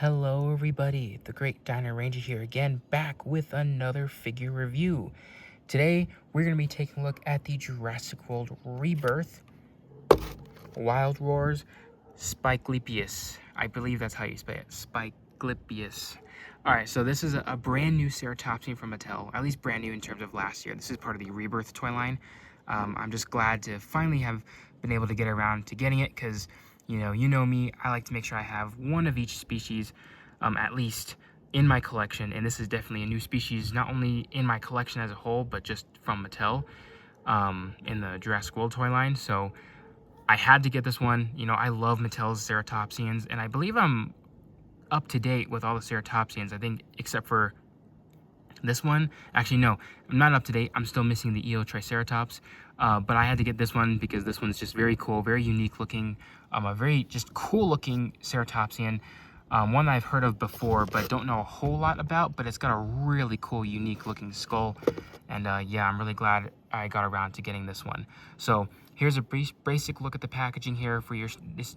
Hello everybody, the Great Dino Ranger here again, back with another figure review. Today, we're going to be taking a look at the Jurassic World Rebirth Wild Roars Spiclypeus. I believe that's how you say it, Spiclypeus. Alright, so this is a brand new ceratopsian from Mattel, at least brand new in terms of last year. This is part of the Rebirth toy line. I'm just glad to finally have been able to get around to getting it, because you know me, I like to make sure I have one of each species at least in my collection, and this is definitely a new species, not only in my collection as a whole, but just from Mattel in the Jurassic World toy line. So I had to get this one. I love Mattel's ceratopsians, and I believe I'm up to date with all the ceratopsians, I think, except for this one. Actually, no, I'm not up to date. I'm still missing the Triceratops, but I had to get this one because this one's just very cool, very unique looking, a very just cool looking ceratopsian, one that I've heard of before but don't know a whole lot about, but it's got a really cool, unique looking skull, and yeah, I'm really glad I got around to getting this one. So here's a basic look at the packaging here for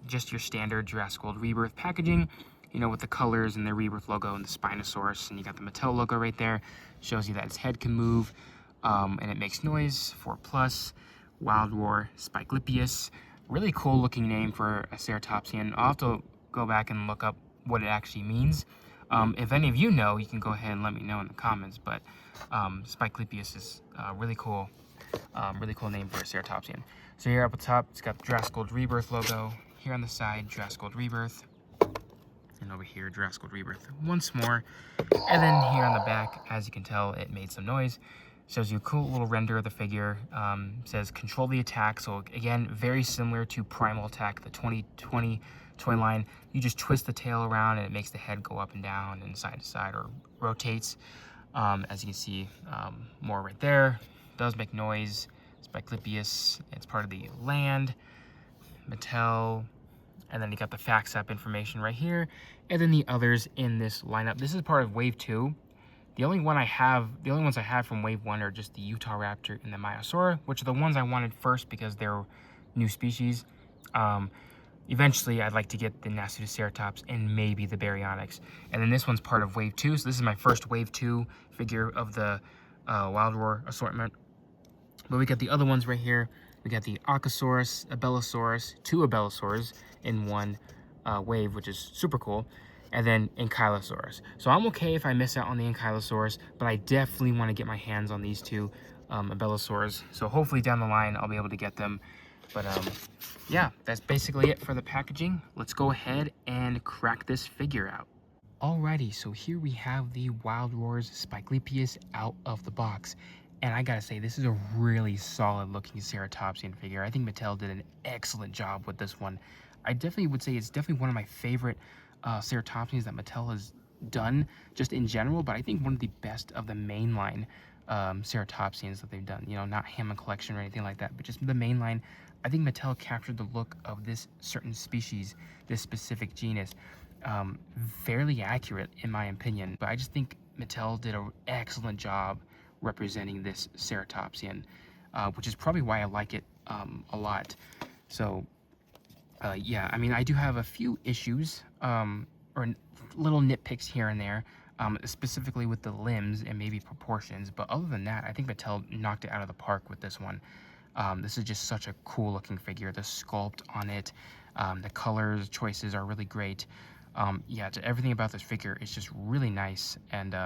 just your standard Jurassic World Rebirth packaging. With the colors and the Rebirth logo and the Spinosaurus, and you got the Mattel logo right there. Shows you that its head can move, and it makes noise. 4+, Wild Roar, Spiclypeus. Really cool looking name for a ceratopsian. I'll have to go back and look up what it actually means. If any of you know, you can go ahead and let me know in the comments, but Spiclypeus is really cool name for a ceratopsian. So here up at the top, it's got the Jurassic World Rebirth logo. Here on the side, Jurassic World Rebirth. And over here, Jurassic World Rebirth once more. And then here on the back, as you can tell, it made some noise. Shows you a cool little render of the figure. Says control the attack. So again, very similar to Primal Attack, the 2020 toy line. You just twist the tail around and it makes the head go up and down and side to side, or rotates. As you can see, more right there. It does make noise. Spiclypeus, it's part of the land. Mattel. And then you got the facts app information right here, and then the others in this lineup. This is part of Wave 2. The only ones I have from Wave 1 are just the Utahraptor and the Maiasaura, which are the ones I wanted first because they're new species. Eventually, I'd like to get the Nasutoceratops and maybe the Baryonyx. And then this one's part of Wave 2, so this is my first Wave 2 figure of the Wild Roar assortment. But we got the other ones right here. We got the Archosaurus, Abelisaurus, 2 Abelisaurs in one wave, which is super cool, and then Ankylosaurus. So I'm okay if I miss out on the Ankylosaurus, but I definitely want to get my hands on these 2 Abelisaurs. So hopefully down the line I'll be able to get them. But yeah, that's basically it for the packaging. Let's go ahead and crack this figure out. Alrighty, so here we have the Wild Roars Spiclypeus out of the box. And I gotta say, this is a really solid looking ceratopsian figure. I think Mattel did an excellent job with this one. I definitely would say it's definitely one of my favorite ceratopsians that Mattel has done, just in general, but I think one of the best of the mainline ceratopsians that they've done. Not Hammond Collection or anything like that, but just the mainline. I think Mattel captured the look of this certain species, this specific genus, fairly accurate in my opinion. But I just think Mattel did an excellent job representing this ceratopsian, which is probably why I like it a lot. So yeah, I mean, I do have a few issues or little nitpicks here and there, specifically with the limbs and maybe proportions, but other than that, I think Mattel knocked it out of the park with this one. This is just such a cool looking figure. The sculpt on it, the colors choices are really great. Yeah, everything about this figure is just really nice, and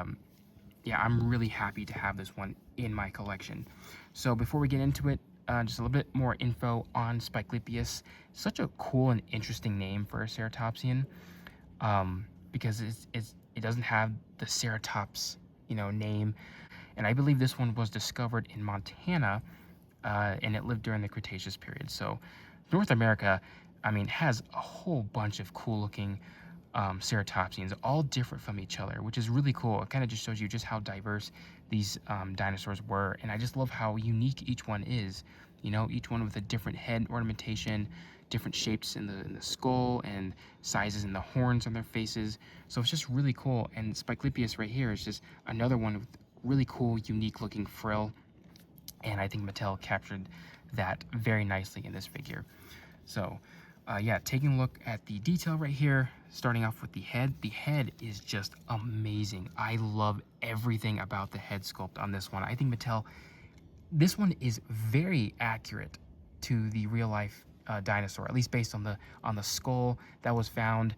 yeah, I'm really happy to have this one in my collection. So before we get into it, just a little bit more info on Spiclypeus. Such a cool and interesting name for a ceratopsian, because it doesn't have the ceratops, name. And I believe this one was discovered in Montana, and it lived during the Cretaceous period. So North America, I mean, has a whole bunch of cool looking ceratopsians, all different from each other, which is really cool. It kind of just shows you just how diverse these dinosaurs were, and I just love how unique each one is. Each one with a different head ornamentation, different shapes in the skull, and sizes in the horns on their faces. So it's just really cool. And Spiclypeus right here is just another one with really cool, unique looking frill, and I think Mattel captured that very nicely in this figure. So Yeah, taking a look at the detail right here, starting off with the head. The head is just amazing. I love everything about the head sculpt on this one. I think Mattel, this one is very accurate to the real life dinosaur, at least based on the skull that was found,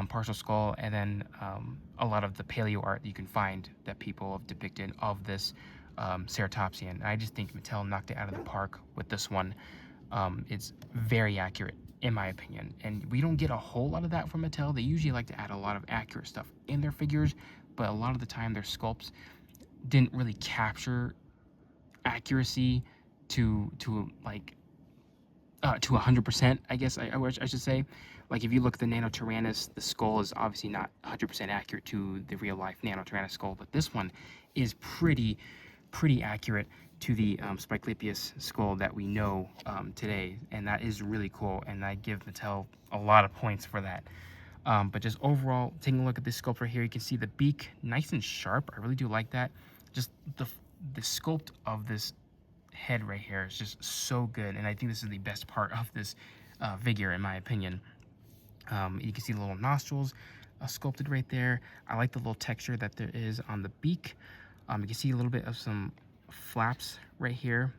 partial skull, and then a lot of the paleo art that you can find that people have depicted of this ceratopsian. I just think Mattel knocked it out of the park with this one. It's very accurate, in my opinion, and we don't get a whole lot of that from Mattel. They usually like to add a lot of accurate stuff in their figures, but a lot of the time their sculpts didn't really capture accuracy to like to 100%, I guess I should say. Like if you look at the Nanotyrannus, the skull is obviously not 100% accurate to the real life Nanotyrannus skull, but this one is pretty accurate to the Spiclypeus skull that we know today, and that is really cool, and I give Mattel a lot of points for that. But just overall, taking a look at this sculpt right here, you can see the beak nice and sharp. I really do like that. Just the sculpt of this head right here is just so good, and I think this is the best part of this figure, in my opinion. You can see the little nostrils sculpted right there. I like the little texture that there is on the beak. You can see a little bit of some flaps right here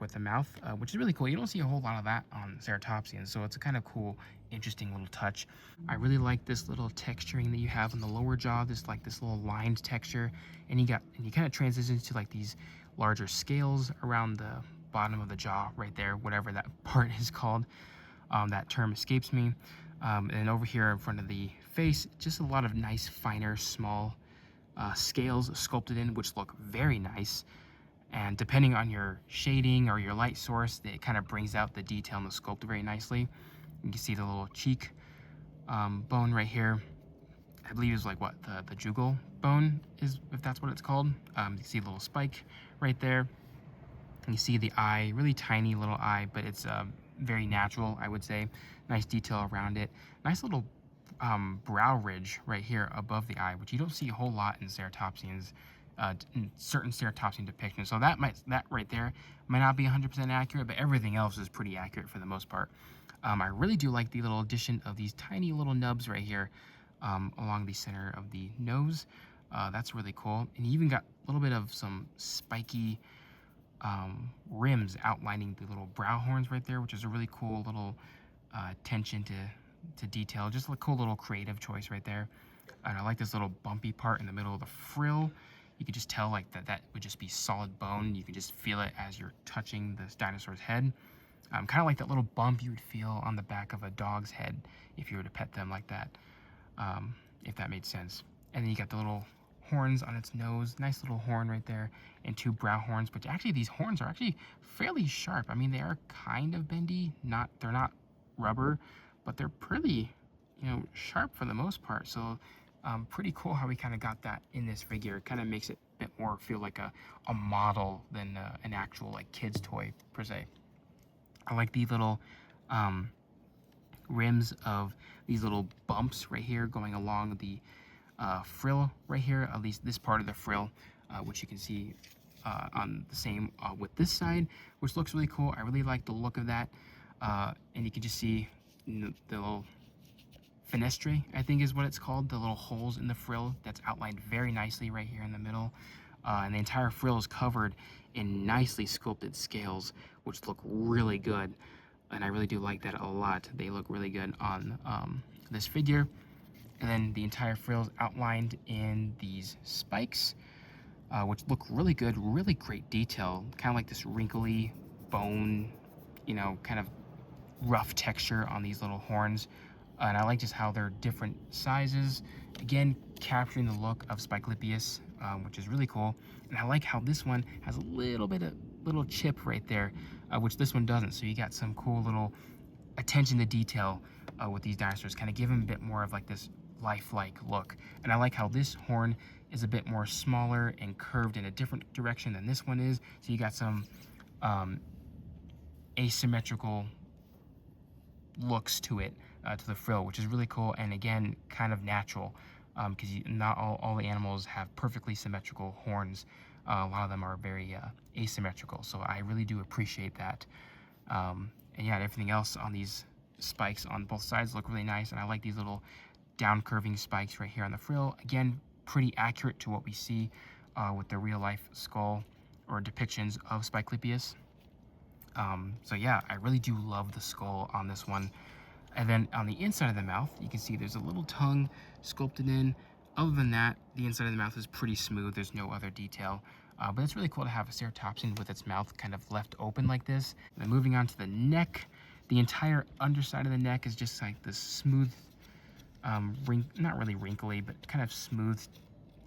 with the mouth, which is really cool. You don't see a whole lot of that on ceratopsians, so it's a kind of cool, interesting little touch. I really like this little texturing that you have on the lower jaw, this little lined texture, and you kind of transition to like these larger scales around the bottom of the jaw right there, whatever that part is called. That term escapes me. And over here in front of the face, just a lot of nice, finer, small scales sculpted in, which look very nice. And depending on your shading or your light source, it kind of brings out the detail in the sculpt very nicely. You can see the little cheek bone right here. I believe is like what the jugal bone is, if that's what it's called. You see a little spike right there. And you see the eye, really tiny little eye, but it's very natural, I would say. Nice detail around it. Nice little brow ridge right here above the eye, which you don't see a whole lot in ceratopsians, in certain ceratopsian depictions. So that right there might not be 100% accurate, but everything else is pretty accurate for the most part. I really do like the little addition of these tiny little nubs right here along the center of the nose. That's really cool. And you even got a little bit of some spiky rims outlining the little brow horns right there, which is a really cool little attention to detail. Just a cool little creative choice right there. And I like this little bumpy part in the middle of the frill. You could just tell like that would just be solid bone. You can just feel it as you're touching this dinosaur's head. Kind of like that little bump you would feel on the back of a dog's head if you were to pet them like that, if that made sense. And then you got the little horns on its nose, nice little horn right there, and two brow horns, but actually these horns are actually fairly sharp. I mean, they are kind of bendy, they're not rubber, but they're pretty, sharp for the most part. So pretty cool how we kind of got that in this figure. It kind of makes it a bit more feel like a model than an actual like kid's toy per se. I like the little rims of these little bumps right here going along the frill right here, at least this part of the frill, which you can see on the same with this side, which looks really cool. I really like the look of that. And you can just see the little fenestre, I think is what it's called, the little holes in the frill that's outlined very nicely right here in the middle. And the entire frill is covered in nicely sculpted scales, which look really good. And I really do like that a lot. They look really good on this figure. And then the entire frill is outlined in these spikes, which look really good, really great detail. Kind of like this wrinkly bone, kind of rough texture on these little horns. And I like just how they're different sizes. Again, capturing the look of Spiclypeus, which is really cool. And I like how this one has a little bit of little chip right there, which this one doesn't. So you got some cool little attention to detail with these dinosaurs, kind of give them a bit more of like this lifelike look. And I like how this horn is a bit more smaller and curved in a different direction than this one is. So you got some asymmetrical looks to it, to the frill, which is really cool, and again, kind of natural, because not all the animals have perfectly symmetrical horns. A lot of them are very asymmetrical, so I really do appreciate that. And yeah, everything else on these spikes on both sides look really nice, and I like these little down curving spikes right here on the frill. Again, pretty accurate to what we see with the real life skull or depictions of Spiclypeus. So yeah, I really do love the skull on this one. And then on the inside of the mouth, you can see there's a little tongue sculpted in. Other than that, the inside of the mouth is pretty smooth. There's no other detail. But it's really cool to have a ceratopsian with its mouth kind of left open like this. And then moving on to the neck, the entire underside of the neck is just like this smooth, not really wrinkly, but kind of smooth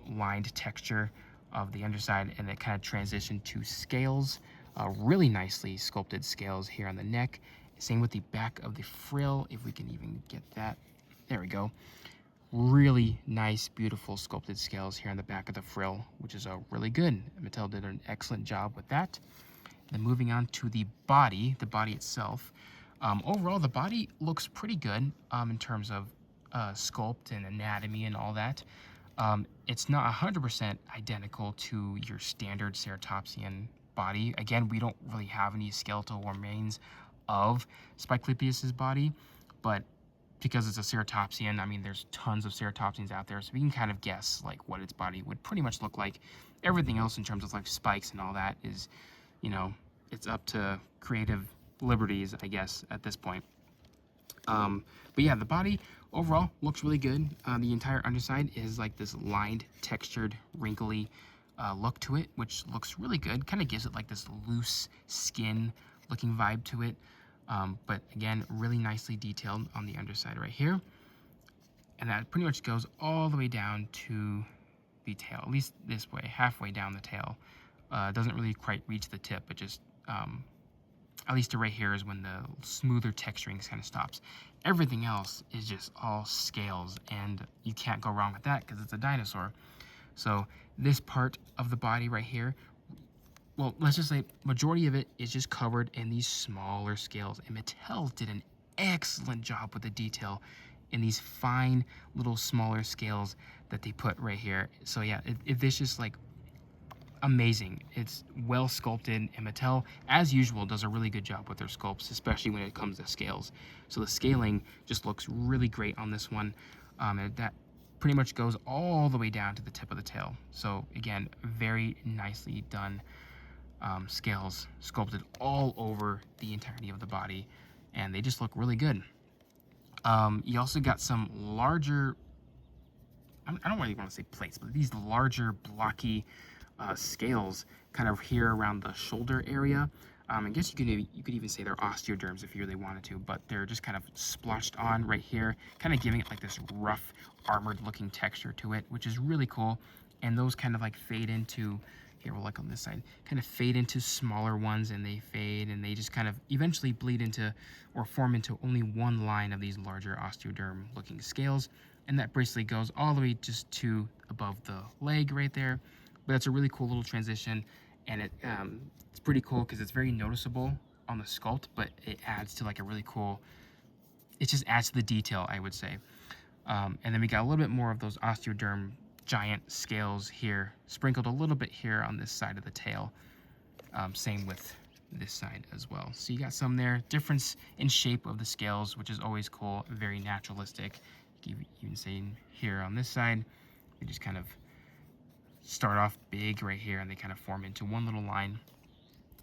lined texture of the underside, and it kind of transitioned to scales, really nicely sculpted scales here on the neck. Same with the back of the frill, if we can even get that. There we go. Really nice, beautiful sculpted scales here on the back of the frill, which is really good. Mattel did an excellent job with that. Then moving on to the body itself. Overall, the body looks pretty good in terms of sculpt and anatomy and all that. It's not 100% identical to your standard ceratopsian body. Again, we don't really have any skeletal remains of Spiclypeus's body, but because it's a ceratopsian, I mean, there's tons of ceratopsians out there, so we can kind of guess like what its body would pretty much look like. Everything else in terms of like spikes and all that is, you know, it's up to creative liberties, I guess, at this point. But yeah, the body overall looks really good. The entire underside is like this lined, textured, wrinkly look to it, which looks really good. Kind of gives it like this loose skin looking vibe to it. But again, really nicely detailed on the underside right here. And that pretty much goes all the way down to the tail, at least this way, halfway down the tail. It doesn't really quite reach the tip, but just at least right here is when the smoother texturing kind of stops. Everything else is just all scales, and you can't go wrong with that because it's a dinosaur. So this part of the body right here, well, let's just say majority of it is just covered in these smaller scales, and Mattel did an excellent job with the detail in these fine little smaller scales that they put right here. So yeah, it's just like amazing. It's well sculpted, and Mattel, as usual, does a really good job with their sculpts, especially when it comes to scales. So the scaling just looks really great on this one, and that pretty much goes all the way down to the tip of the tail. So again, very nicely done scales sculpted all over the entirety of the body, and they just look really good. You also got some larger, I don't really want to say plates, but these larger blocky scales kind of here around the shoulder area. I guess you could even say they're osteoderms if you really wanted to, but they're just kind of splotched on right here, kind of giving it like this rough, armored looking texture to it, which is really cool. And those kind of like fade into, here we'll look on this side, kind of fade into smaller ones, and they fade, and they just kind of eventually bleed into or form into only one line of these larger osteoderm looking scales. And that basically goes all the way just to above the leg right there. But it's a really cool little transition, and it's pretty cool because it's very noticeable on the sculpt, but it adds to like a really cool, it just adds to the detail, I would say. And then we got a little bit more of those osteoderm giant scales here, sprinkled a little bit here on this side of the tail. Same with this side as well. So you got some there, difference in shape of the scales, which is always cool, very naturalistic. You can even say here on this side, they just kind of start off big right here, and they kind of form into one little line.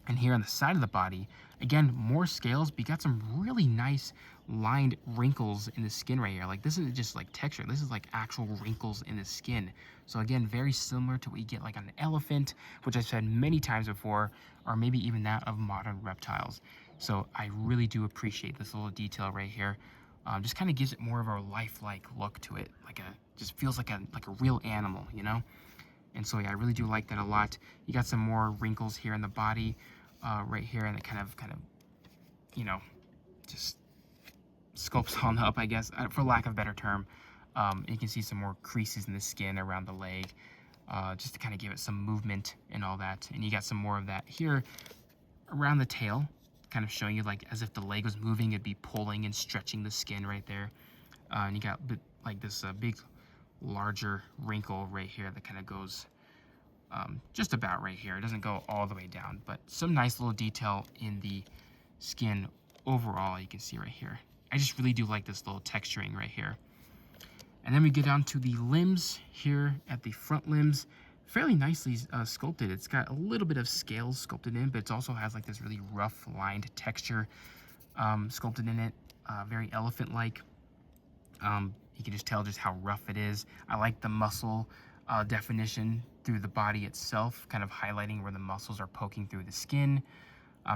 And here on the side of the body, again, more scales, but you got some really nice lined wrinkles in the skin right here. Like, this is just like texture. This is like actual wrinkles in the skin. So again, very similar to what you get like on an elephant, which I've said many times before, or maybe even that of modern reptiles. So I really do appreciate this little detail right here. Just kind of gives it more of a lifelike look to it. Just feels like a real animal, you know? And so yeah, I really do like that a lot. You got some more wrinkles here in the body, right here, and it kind of, you know, just sculpts on up, I guess, for lack of a better term. You can see some more creases in the skin around the leg, just to kind of give it some movement and all that. And you got some more of that here around the tail, kind of showing you like as if the leg was moving, it'd be pulling and stretching the skin right there. And you got like this big, larger wrinkle right here that kind of goes just about right here. It doesn't go all the way down, but some nice little detail in the skin overall. You can see right here, I just really do like this little texturing right here. And then we get down to the limbs here at the front limbs. Fairly nicely sculpted. It's got a little bit of scales sculpted in, but it also has like this really rough lined texture sculpted in it. Very elephant-like. You can just tell just how rough it is. I like the muscle definition through the body itself, kind of highlighting where the muscles are poking through the skin,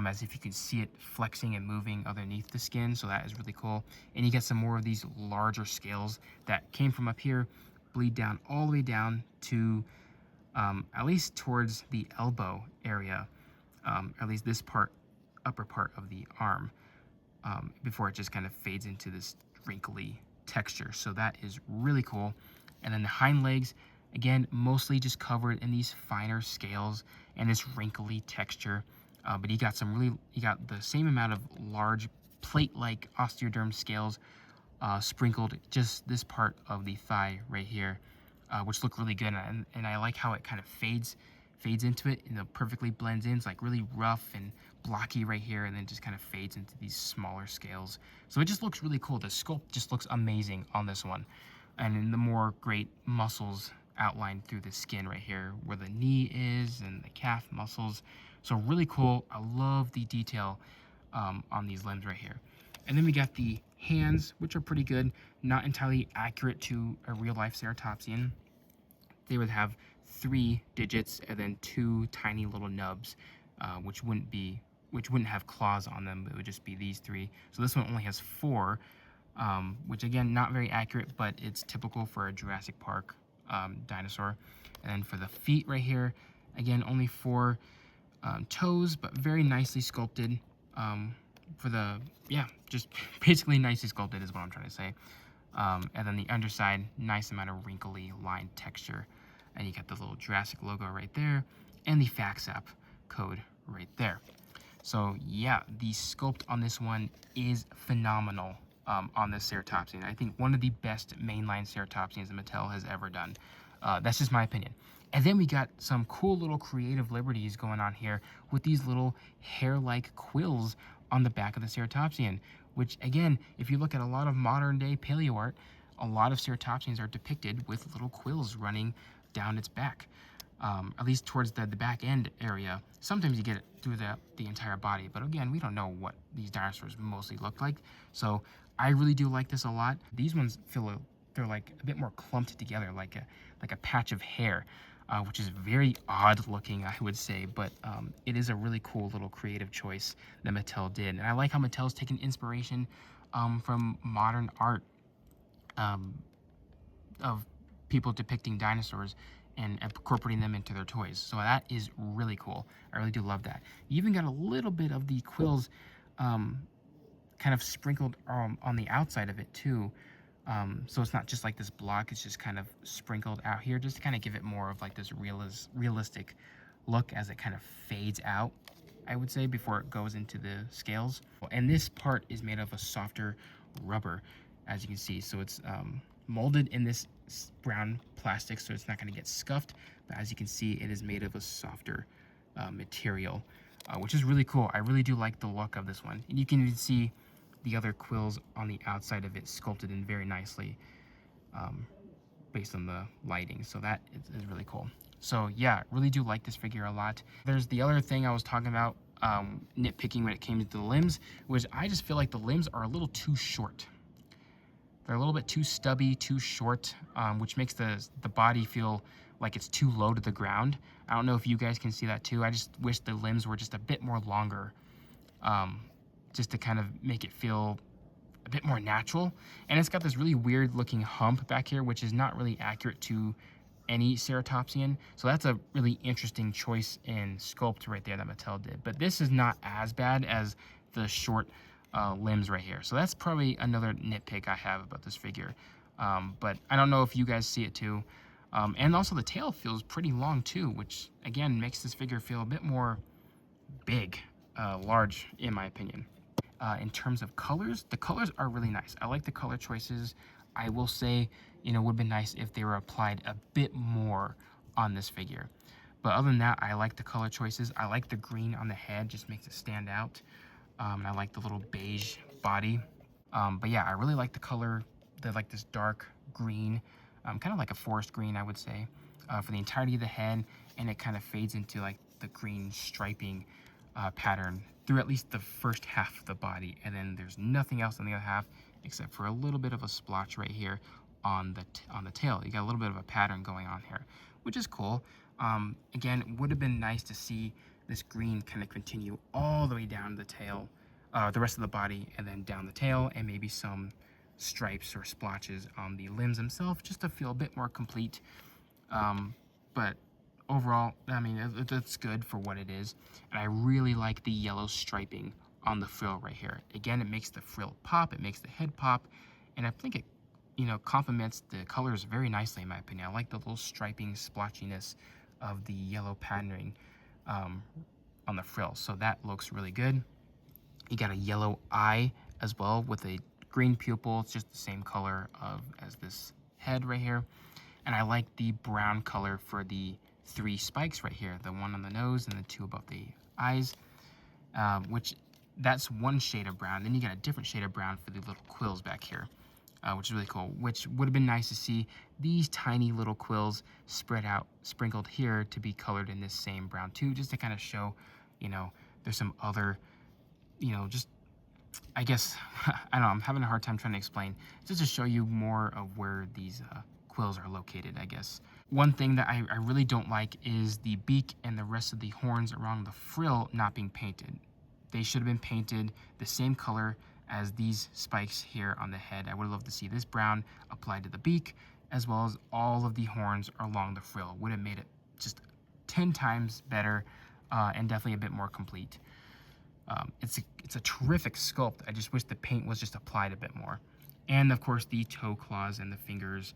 as if you can see it flexing and moving underneath the skin. So that is really cool. And you get some more of these larger scales that came from up here, bleed down all the way down to at least towards the elbow area, at least this part, upper part of the arm, before it just kind of fades into this wrinkly texture. So that is really cool. And then the hind legs, again, mostly just covered in these finer scales and this wrinkly texture. But you got the same amount of large plate-like osteoderm scales sprinkled just this part of the thigh right here, which look really good. And I like how it kind of fades into it, perfectly blends in. It's like really rough and blocky right here, and then just kind of fades into these smaller scales. So it just looks really cool. The sculpt just looks amazing on this one. And then the more great muscles outlined through the skin right here, where the knee is and the calf muscles. So really cool. I love the detail on these limbs right here. And then we got the hands, which are pretty good. Not entirely accurate to a real-life ceratopsian. They would have 3 digits and then 2 tiny little nubs, which wouldn't have claws on them. It would just be these 3. So this one only has 4, which again, not very accurate, but it's typical for a Jurassic Park dinosaur. And then for the feet right here, again, only 4 toes, but very nicely sculpted. Just basically nicely sculpted is what I'm trying to say. And then the underside, nice amount of wrinkly lined texture. And you got the little Jurassic logo right there, and the FACSAP code right there. So yeah, the sculpt on this one is phenomenal on this ceratopsian. I think one of the best mainline ceratopsians that Mattel has ever done. That's just my opinion. And then we got some cool little creative liberties going on here with these little hair-like quills on the back of the ceratopsian, which again, if you look at a lot of modern day paleo art, a lot of ceratopsians are depicted with little quills running down its back, at least towards the back end area. Sometimes you get it through the entire body, but again, we don't know what these dinosaurs mostly look like. So I really do like this a lot. These ones they're like a bit more clumped together, like a patch of hair, which is very odd looking, I would say, but it is a really cool little creative choice that Mattel did. And I like how Mattel's taken inspiration from modern art of people depicting dinosaurs and incorporating them into their toys. So that is really cool. I really do love that. You even got a little bit of the quills kind of sprinkled on the outside of it too. So it's not just like this block, it's just kind of sprinkled out here, just to kind of give it more of like this realistic look as it kind of fades out, I would say, before it goes into the scales. And this part is made of a softer rubber, as you can see. So it's molded in this brown plastic, so it's not going to get scuffed. But as you can see, it is made of a softer material, which is really cool. I really do like the look of this one. And you can even see the other quills on the outside of it sculpted in very nicely based on the lighting. So that is really cool. So yeah, really do like this figure a lot. There's the other thing I was talking about, nitpicking when it came to the limbs, was I just feel like the limbs are a little too short. They're a little bit too stubby, too short, which makes the body feel like it's too low to the ground. I don't know if you guys can see that too. I just wish the limbs were just a bit more longer, just to kind of make it feel a bit more natural. And it's got this really weird looking hump back here, which is not really accurate to any ceratopsian. So that's a really interesting choice in sculpt right there that Mattel did. But this is not as bad as the short limbs right here. So that's probably another nitpick I have about this figure. But I don't know if you guys see it too. And also the tail feels pretty long too, which again makes this figure feel a bit more big, large in my opinion. In terms of colors, the colors are really nice. I like the color choices. I will say, it would have been nice if they were applied a bit more on this figure. But other than that, I like the color choices. I like the green on the head, just makes it stand out. And I like the little beige body. But yeah, I really like the color. They're like this dark green, kind of like a forest green, I would say, for the entirety of the head, and it kind of fades into like the green striping pattern through at least the first half of the body, and then there's nothing else on the other half except for a little bit of a splotch right here on the tail. You got a little bit of a pattern going on here, which is cool. Again, it would have been nice to see this green kind of continue all the way down the tail, the rest of the body, and then down the tail, and maybe some stripes or splotches on the limbs themselves, just to feel a bit more complete. But overall, I mean, that's good for what it is. And I really like the yellow striping on the frill right here. Again, it makes the frill pop, it makes the head pop, and I think it, complements the colors very nicely, in my opinion. I like the little striping, splotchiness of the yellow patterning on the frill, so that looks really good. You got a yellow eye as well with a green pupil. It's just the same color as this head right here. And I like the brown color for the 3 spikes right here, the one on the nose and the 2 above the eyes, which that's one shade of brown. Then you got a different shade of brown for the little quills back here, which is really cool, which would have been nice to see these tiny little quills spread out, sprinkled here to be colored in this same brown too, just to kind of show, there's some other, just, I guess, I don't know, I'm having a hard time trying to explain, just to show you more of where these quills are located, I guess. One thing that I really don't like is the beak and the rest of the horns around the frill not being painted. They should have been painted the same color as these spikes here on the head. I would love to see this brown applied to the beak, as well as all of the horns along the frill. Would have made it just 10 times better, and definitely a bit more complete. It's a terrific sculpt. I just wish the paint was just applied a bit more. And of course the toe claws and the fingers,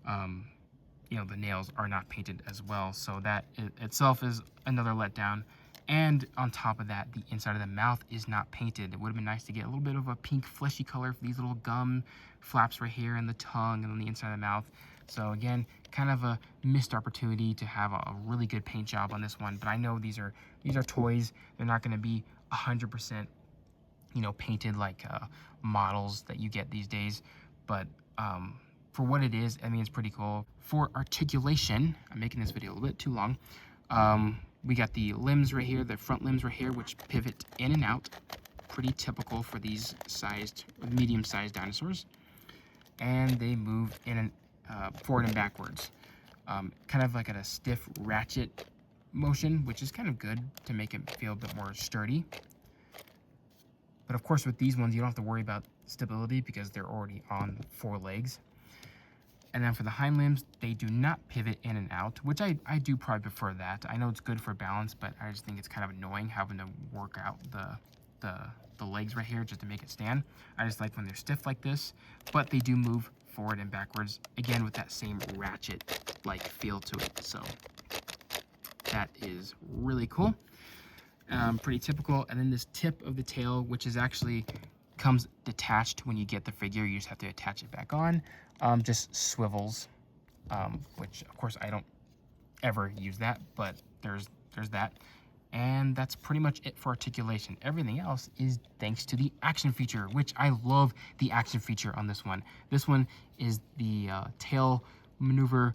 the nails are not painted as well. So that itself is another letdown. And on top of that, the inside of the mouth is not painted. It would have been nice to get a little bit of a pink fleshy color for these little gum flaps right here, and the tongue, and on the inside of the mouth. So again, kind of a missed opportunity to have a really good paint job on this one. But I know these are toys. They're not going to be 100%, painted like models that you get these days. But for what it is, I mean, it's pretty cool. For articulation, I'm making this video a little bit too long. We got the limbs right here, the front limbs right here, which pivot in and out. Pretty typical for these medium-sized dinosaurs. And they move in and forward and backwards. Kind of like at a stiff ratchet motion, which is kind of good to make it feel a bit more sturdy. But of course, with these ones, you don't have to worry about stability because they're already on 4 legs. And then for the hind limbs, they do not pivot in and out, which I do probably prefer that. I know it's good for balance, but I just think it's kind of annoying having to work out the legs right here just to make it stand. I just like when they're stiff like this, but they do move forward and backwards, again with that same ratchet-like feel to it. So that is really cool. Pretty typical. And then this tip of the tail, which is actually comes detached when you get the figure. You just have to attach it back on. Just swivels, which of course I don't ever use that, but there's that. And that's pretty much it for articulation. Everything else is thanks to the action feature, which I love the action feature on this one. This one is the tail maneuver,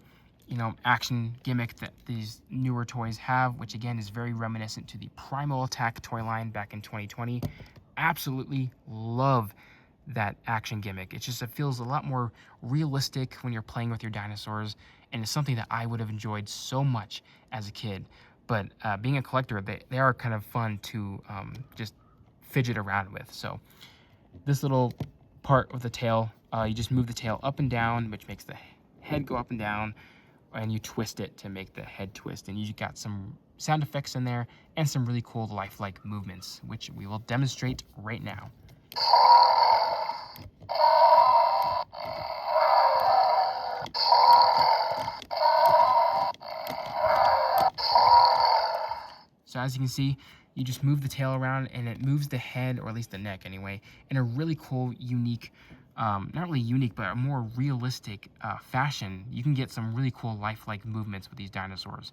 action gimmick that these newer toys have, which again is very reminiscent to the Primal Attack toy line back in 2020. Absolutely love that action gimmick. It feels a lot more realistic when you're playing with your dinosaurs, and it's something that I would have enjoyed so much as a kid. But being a collector, they are kind of fun to just fidget around with. So this little part of the tail, you just move the tail up and down, which makes the head go up and down, and you twist it to make the head twist. And you got some sound effects in there and some really cool lifelike movements, which we will demonstrate right now. So as you can see, you just move the tail around and it moves the head, or at least the neck anyway, in a really cool, unique, not really unique, but a more realistic fashion. You can get some really cool lifelike movements with these dinosaurs,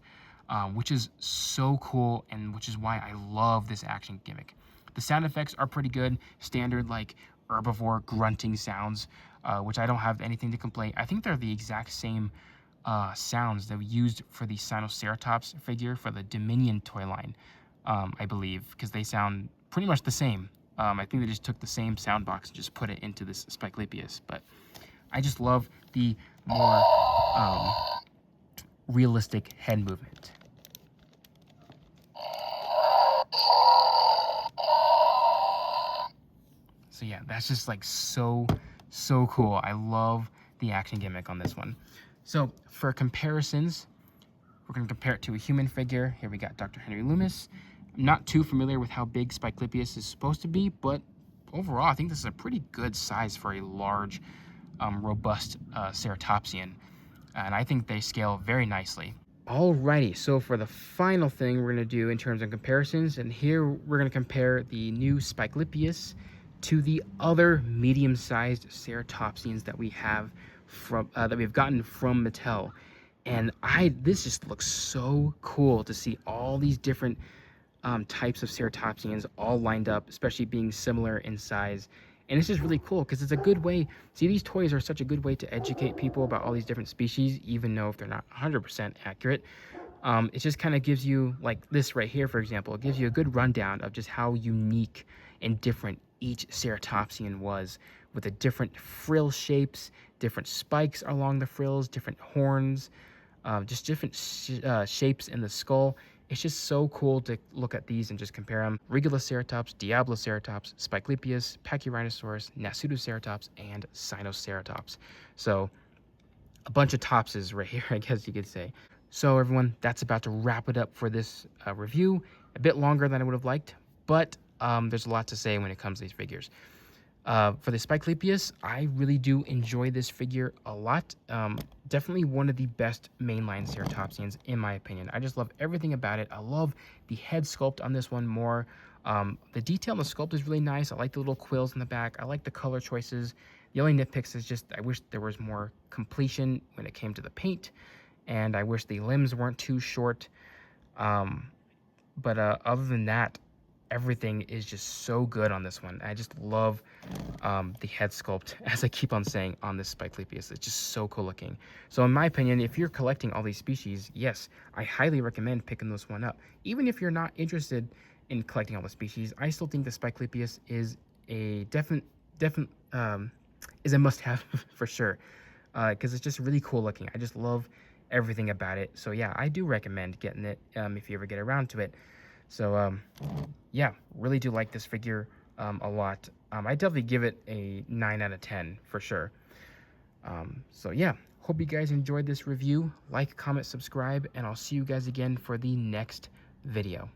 which is so cool, and which is why I love this action gimmick. The sound effects are pretty good, standard like herbivore grunting sounds, which I don't have anything to complain. I think they're the exact same sounds that we used for the Sinoceratops figure for the Dominion toy line, I believe, because they sound pretty much the same. I think they just took the same sound box and just put it into this Spiclypeus. But I just love the more realistic head movement. So yeah, that's just like so cool. I love the action gimmick on this one. So for comparisons, we're going to compare it to a human figure. Here we got Dr. Henry Loomis. I'm not too familiar with how big Spiclypeus is supposed to be, but overall, I think this is a pretty good size for a large, robust ceratopsian. And I think they scale very nicely. Alrighty, so for the final thing we're going to do in terms of comparisons, and here we're going to compare the new Spiclypeus to the other medium-sized ceratopsians that we have from that we've gotten from Mattel. And this just looks so cool to see all these different types of ceratopsians all lined up, especially being similar in size. And it's just really cool because it's a good way. See, these toys are such a good way to educate people about all these different species, even though if they're not 100% accurate. It just kind of gives you, like this right here, for example, it gives you a good rundown of just how unique and different each ceratopsian was, with the different frill shapes, different spikes along the frills, different horns, just different shapes in the skull. It's just so cool to look at these and just compare them. Regaloceratops, Diabloceratops, Spiclypeus, Pachyrhinosaurus, Nasutoceratops, and Sinoceratops. So a bunch of topses right here, I guess you could say. So everyone, that's about to wrap it up for this review. A bit longer than I would have liked, but there's a lot to say when it comes to these figures. For the Spiclypeus, I really do enjoy this figure a lot. Definitely one of the best mainline ceratopsians, in my opinion. I just love everything about it. I love the head sculpt on this one more. The detail on the sculpt is really nice. I like the little quills in the back. I like the color choices. The only nitpicks is just I wish there was more completion when it came to the paint, and I wish the limbs weren't too short. But other than that, everything is just so good on this one. I just love the head sculpt, as I keep on saying, on this Spiclypeus. It's just so cool looking. So in my opinion, if you're collecting all these species, yes, I highly recommend picking this one up. Even if you're not interested in collecting all the species, I still think the Spiclypeus is a is a must-have for sure, because it's just really cool looking. I just love everything about it. So yeah, I do recommend getting it if you ever get around to it. So yeah, really do like this figure a lot. I definitely give it a 9 out of 10 for sure. So yeah, hope you guys enjoyed this review. Like, comment, subscribe, and I'll see you guys again for the next video.